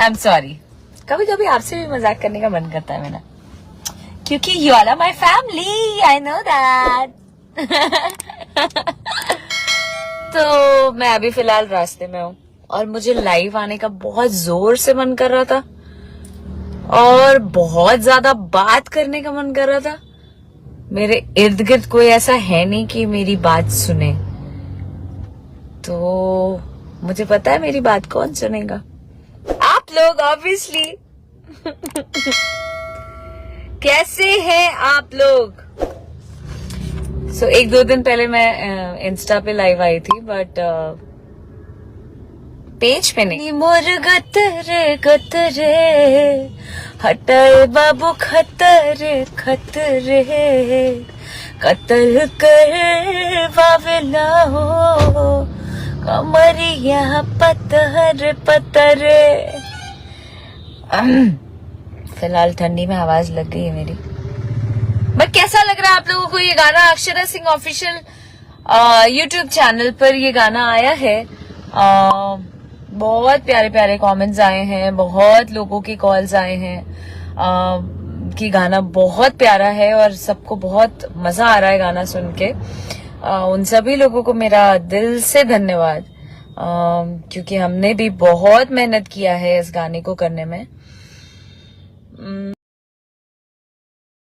I am sorry, कभी कभी आपसे भी मजाक करने का मन करता है मेरा, क्योंकि you are my family, I know that. तो मैं अभी फिलहाल रास्ते में हूँ और मुझे लाइव आने का बहुत जोर से मन कर रहा था और बहुत ज्यादा बात करने का मन कर रहा था। मेरे इर्द गिर्द कोई ऐसा है नहीं कि मेरी बात सुने, तो मुझे पता है मेरी बात कौन सुनेगा, आप लोग ऑब्वियसली। कैसे हैं आप लोग? सो 1-2 दिन पहले मैं इंस्टा पे लाइव आई थी, बट पेज पे नहीं। मोर गतरे गतरे हटाए बाबू खतरे खतरे, कतल कर बावला हो कमरिया पत्थर पत्थरे। फिलहाल ठंडी में आवाज लग गई है मेरी। बट कैसा लग रहा है आप लोगों को ये गाना? Akshara Singh official YouTube channel पर ये गाना आया है। बहुत प्यारे प्यारे कमेंट्स आए हैं, बहुत लोगों की कॉल्स आए हैं कि गाना बहुत प्यारा है और सबको बहुत मजा आ रहा है गाना सुन के। उन सभी लोगों को मेरा दिल से धन्यवाद, क्योंकि हमने भी बहुत मेहनत किया है इस गाने को करने में।